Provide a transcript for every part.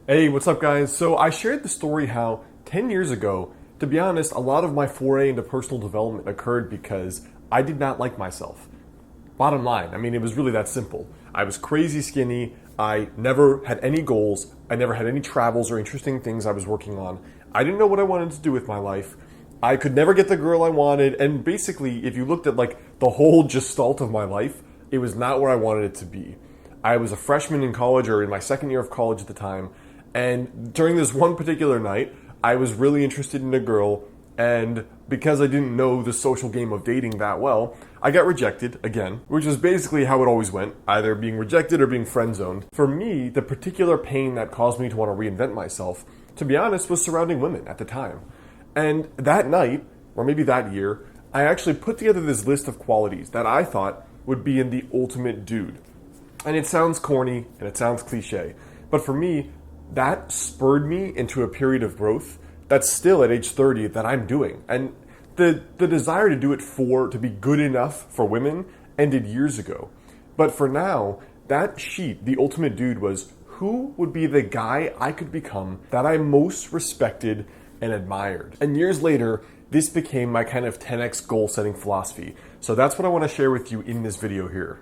Hey, what's up, guys? So I shared the story how 10 years ago, to be honest, a lot of my foray into personal development occurred because I did not like myself. Bottom line, it was really that simple. I was crazy skinny. I never had any goals. I never had any travels or interesting things I was working on. I didn't know what I wanted to do with my life. I could never get the girl I wanted. And basically, if you looked at like the whole gestalt of my life, it was not where I wanted it to be. I was a freshman in college, or in my second year of college at the time. And during this one particular night, I was really interested in a girl, and because I didn't know the social game of dating that well, I got rejected again, which is basically how it always went, either being rejected or being friend zoned. For me, the particular pain that caused me to want to reinvent myself, to be honest, was surrounding women at the time. And that night, or maybe that year, I actually put together this list of qualities that I thought would be in the ultimate dude. And it sounds corny and it sounds cliche, but for me, that spurred me into a period of growth that's still at age 30 that I'm doing. And the desire to do it to be good enough for women ended years ago. But for now, that sheet, the ultimate dude, was who would be the guy I could become that I most respected and admired. And years later, this became my kind of 10x goal setting philosophy. So that's what I want to share with you in this video here.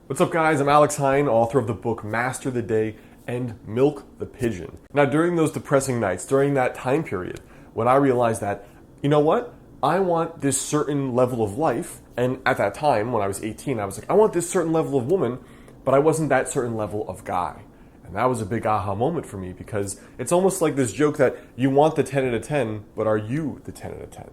What's up, guys? I'm Alex Hine, author of the book Master the Day and Milk the Pigeon. Now, during those depressing nights, during that time period, when I realized that, you know what? I want this certain level of life, and at that time, when I was 18, I was like, I want this certain level of woman, but I wasn't that certain level of guy. And that was a big aha moment for me, because it's almost like this joke that you want the 10 out of 10, but are you the 10 out of 10?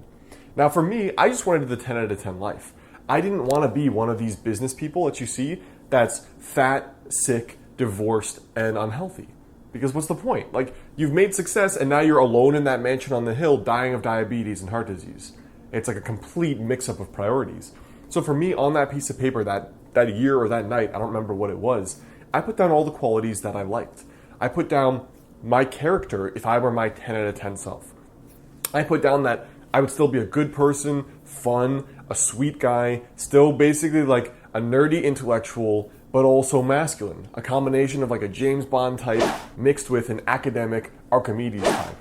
Now, for me, I just wanted the 10 out of 10 life. I didn't want to be one of these business people that you see that's fat, sick, divorced, and unhealthy. Because what's the point? Like, you've made success and now you're alone in that mansion on the hill dying of diabetes and heart disease. It's like a complete mix-up of priorities. So for me, on that piece of paper, that year or that night, I don't remember what it was, I put down all the qualities that I liked. I put down my character if I were my 10 out of 10 self. I put down that I would still be a good person, fun, a sweet guy, still basically like a nerdy intellectual, but also masculine. A combination of like a James Bond type mixed with an academic Archimedes type.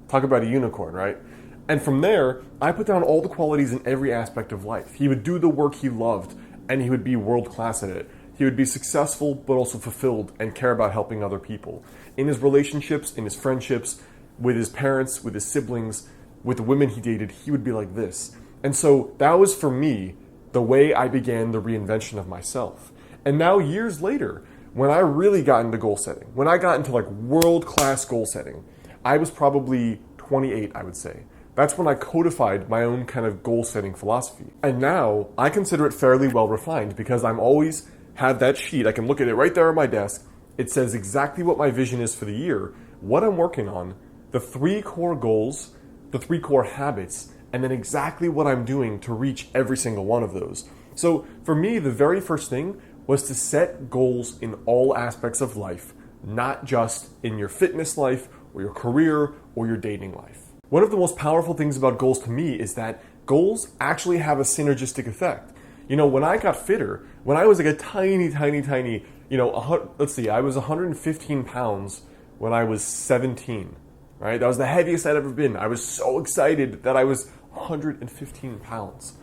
Talk about a unicorn, right? And from there, I put down all the qualities in every aspect of life. He would do the work he loved, and he would be world class at it. He would be successful, but also fulfilled and care about helping other people. In his relationships, in his friendships, with his parents, with his siblings, with the women he dated, he would be like this. And so that was, for me, the way I began the reinvention of myself. And now, years later, when I really got into goal setting, when I got into like world-class goal setting, I was probably 28, I would say. That's when I codified my own kind of goal setting philosophy. And now I consider it fairly well refined because I'm always have that sheet. I can look at it right there on my desk. It says exactly what my vision is for the year, what I'm working on, the 3 core goals, the 3 core habits, and then exactly what I'm doing to reach every single one of those. So for me, the very first thing was to set goals in all aspects of life, not just in your fitness life or your career or your dating life. One of the most powerful things about goals to me is that goals actually have a synergistic effect. You know, when I got fitter, when I was like a tiny, I was 115 pounds when I was 17, right? That was the heaviest I'd ever been. I was so excited that I was 115 pounds.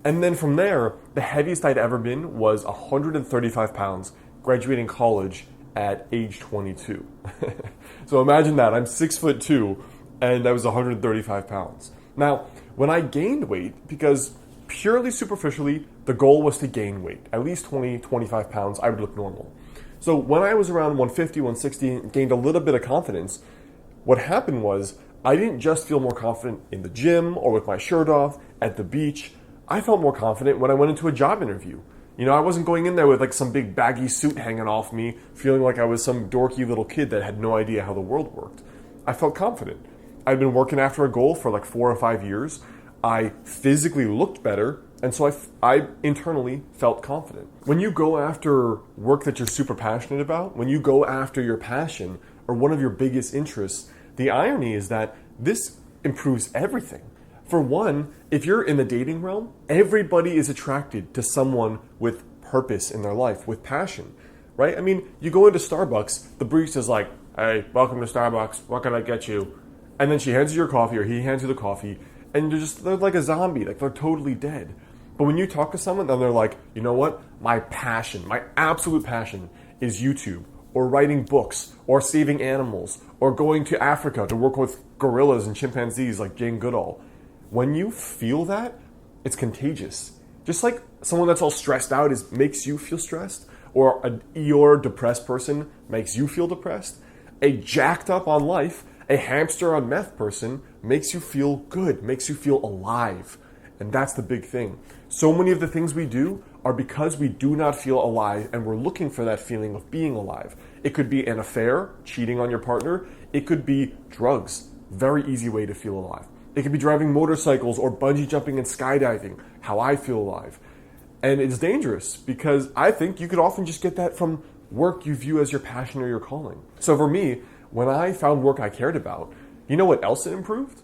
And then from there, the heaviest I'd ever been was 135 pounds, graduating college at age 22. So imagine that, I'm 6'2", and I was 135 pounds. Now, when I gained weight, because purely superficially, the goal was to gain weight, at least 20, 25 pounds, I would look normal. So when I was around 150, 160, gained a little bit of confidence, what happened was I didn't just feel more confident in the gym or with my shirt off, at the beach. I felt more confident when I went into a job interview. You know, I wasn't going in there with like some big baggy suit hanging off me, feeling like I was some dorky little kid that had no idea how the world worked. I felt confident. I'd been working after a goal for like 4 or 5 years. I physically looked better, and so I internally felt confident. When you go after work that you're super passionate about, when you go after your passion or one of your biggest interests, the irony is that this improves everything. For one, if you're in the dating realm, everybody is attracted to someone with purpose in their life, with passion, right? I mean, you go into Starbucks, the barista's like, hey, welcome to Starbucks, what can I get you? And then she hands you your coffee, or he hands you the coffee, and they're like a zombie, like they're totally dead. But when you talk to someone, then they're like, you know what? My passion, my absolute passion is YouTube, or writing books, or saving animals, or going to Africa to work with gorillas and chimpanzees like Jane Goodall. When you feel that, it's contagious. Just like someone that's all stressed out makes you feel stressed, or an Eeyore depressed person makes you feel depressed, a jacked up on life, a hamster on meth person makes you feel good, makes you feel alive. And that's the big thing. So many of the things we do are because we do not feel alive, and we're looking for that feeling of being alive. It could be an affair, cheating on your partner. It could be drugs, very easy way to feel alive. It could be driving motorcycles or bungee jumping and skydiving, how I feel alive. And it's dangerous because I think you could often just get that from work you view as your passion or your calling. So for me, when I found work I cared about, you know what else it improved?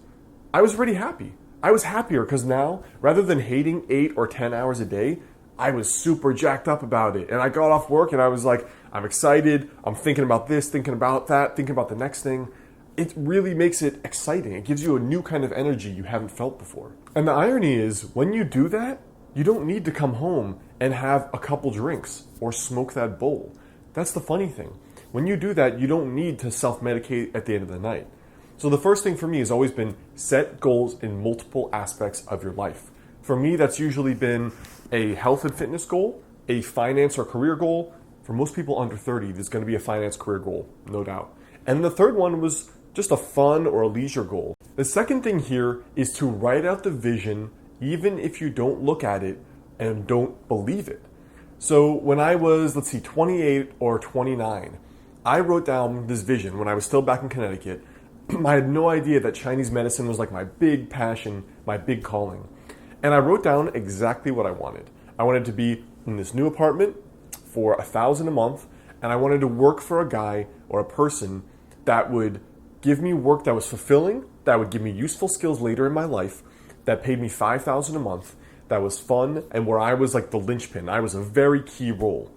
I was really happy. I was happier because now, rather than hating 8 or 10 hours a day, I was super jacked up about it. And I got off work and I was like, I'm excited. I'm thinking about this, thinking about that, thinking about the next thing. It really makes it exciting. It gives you a new kind of energy you haven't felt before. And the irony is, when you do that, you don't need to come home and have a couple drinks or smoke that bowl. That's the funny thing. When you do that, you don't need to self-medicate at the end of the night. So the first thing for me has always been set goals in multiple aspects of your life. For me, that's usually been a health and fitness goal, a finance or career goal. For most people under 30, there's going to be a finance career goal, no doubt. And the third one was just a fun or a leisure goal. The second thing here is to write out the vision, even if you don't look at it and don't believe it. So when I was, 28 or 29, I wrote down this vision when I was still back in Connecticut. I had no idea that Chinese medicine was like my big passion, my big calling. And I wrote down exactly what I wanted. I wanted to be in this new apartment for $1,000 a month, and I wanted to work for a guy or a person that would give me work that was fulfilling, that would give me useful skills later in my life, that paid me $5,000 a month, that was fun, and where I was like the linchpin. I was a very key role.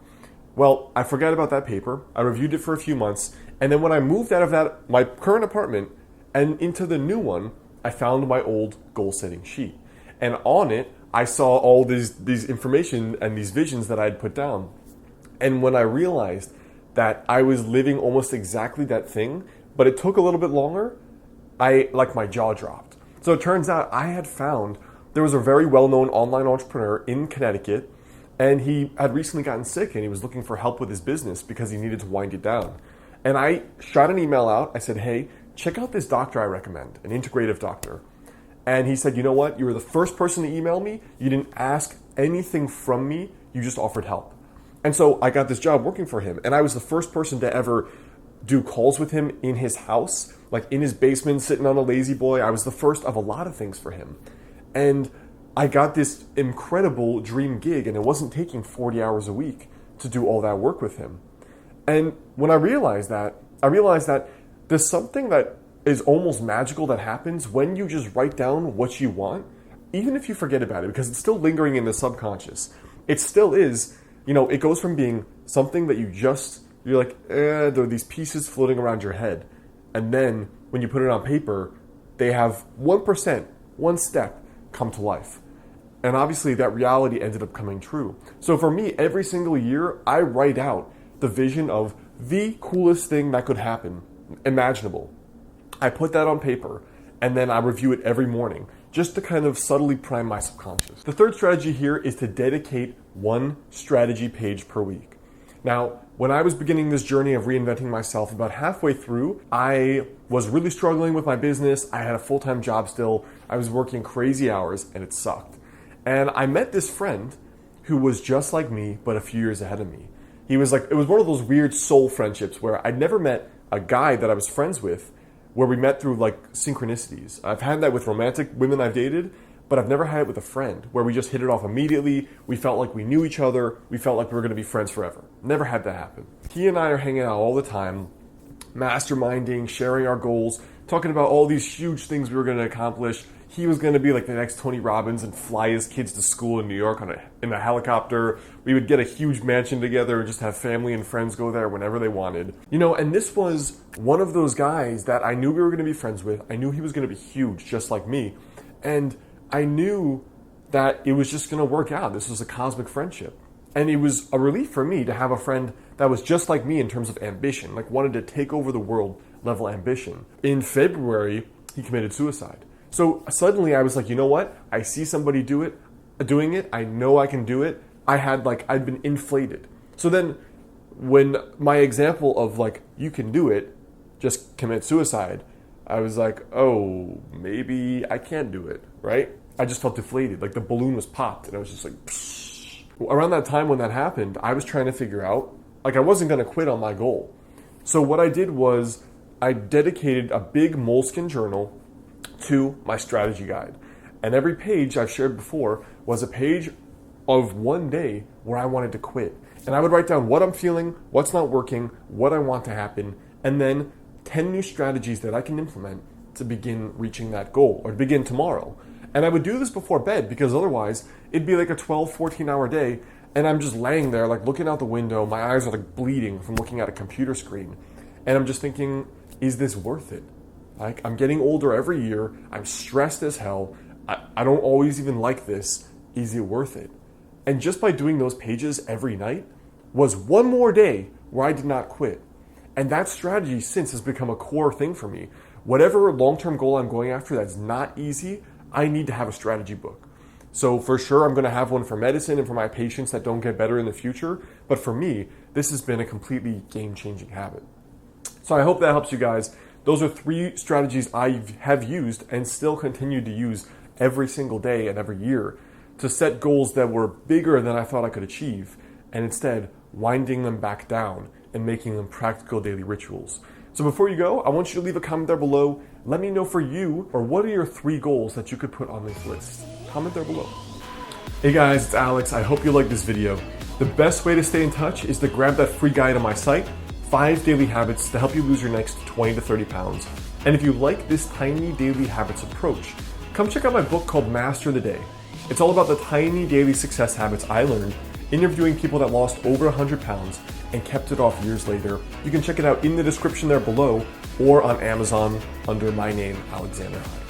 Well, I forgot about that paper. I reviewed it for a few months, and then when I moved out of my current apartment and into the new one, I found my old goal-setting sheet. And on it, I saw all these information and these visions that I had put down. And when I realized that I was living almost exactly that thing, but it took a little bit longer, my jaw dropped. So it turns out I had found there was a very well-known online entrepreneur in Connecticut, and he had recently gotten sick and he was looking for help with his business because he needed to wind it down. And I shot an email out. I said, hey, check out this doctor I recommend, an integrative doctor. And he said, you know what? You were the first person to email me. You didn't ask anything from me. You just offered help. And so I got this job working for him. And I was the first person to ever do calls with him in his house, like in his basement, sitting on a lazy boy. I was the first of a lot of things for him. And I got this incredible dream gig, and it wasn't taking 40 hours a week to do all that work with him. And when I realized that there's something that is almost magical that happens when you just write down what you want, even if you forget about it, because it's still lingering in the subconscious. It still is, it goes from being something that you're like, there are these pieces floating around your head. And then when you put it on paper, they have 1%, one step come to life. And obviously that reality ended up coming true. So for me, every single year, I write out the vision of the coolest thing that could happen, imaginable. I put that on paper, and then I review it every morning, just to kind of subtly prime my subconscious. The third strategy here is to dedicate one strategy page per week. Now, when I was beginning this journey of reinventing myself, about halfway through, I was really struggling with my business. I had a full-time job still. I was working crazy hours, and it sucked. And I met this friend who was just like me, but a few years ahead of me. It was one of those weird soul friendships where I'd never met a guy that I was friends with where we met through synchronicities. I've had that with romantic women I've dated, but I've never had it with a friend where we just hit it off immediately. We felt like we knew each other. We felt like we were going to be friends forever. Never had that happen. He and I are hanging out all the time, masterminding, sharing our goals, talking about all these huge things we were going to accomplish. He was going to be like the next Tony Robbins and fly his kids to school in New York in a helicopter. We would get a huge mansion together and just have family and friends go there whenever they wanted. And this was one of those guys that I knew we were going to be friends with. I knew he was going to be huge, just like me. And I knew that it was just going to work out. This was a cosmic friendship. And it was a relief for me to have a friend that was just like me in terms of ambition, like wanted to take over the world level ambition. In February, he committed suicide. So suddenly I was like, you know what? I see somebody doing it. I know I can do it. I'd been inflated. So then when my example of like, you can do it, just commit suicide, I was like, oh, maybe I can't do it, right? I just felt deflated. Like the balloon was popped and I was just like, psh. Around that time when that happened, I was trying to figure out, like I wasn't going to quit on my goal. So what I did was I dedicated a big moleskin journal to my strategy guide. And every page I've shared before was a page of one day where I wanted to quit. And I would write down what I'm feeling, what's not working, what I want to happen, and then 10 new strategies that I can implement to begin reaching that goal or to begin tomorrow. And I would do this before bed because otherwise it'd be like a 12, 14 hour day and I'm just laying there like looking out the window. My eyes are like bleeding from looking at a computer screen. And I'm just thinking, is this worth it? Like, I'm getting older every year. I'm stressed as hell. I don't always even like this. Is it worth it? And just by doing those pages every night was one more day where I did not quit. And that strategy since has become a core thing for me. Whatever long-term goal I'm going after that's not easy, I need to have a strategy book. So for sure, I'm going to have one for medicine and for my patients that don't get better in the future. But for me, this has been a completely game-changing habit. So I hope that helps you guys. Those are 3 strategies I have used and still continue to use every single day and every year to set goals that were bigger than I thought I could achieve, and instead winding them back down and making them practical daily rituals. So before you go, I want you to leave a comment there below. Let me know for you, or what are your 3 goals that you could put on this list? Comment there below. Hey guys, it's Alex. I hope you liked this video. The best way to stay in touch is to grab that free guide on my site, 5 daily habits to help you lose your next 20 to 30 pounds. And if you like this tiny daily habits approach, come check out my book called Master the Day. It's all about the tiny daily success habits I learned interviewing people that lost over 100 pounds and kept it off years later. You can check it out in the description there below or on Amazon under my name, Alexander Hyde.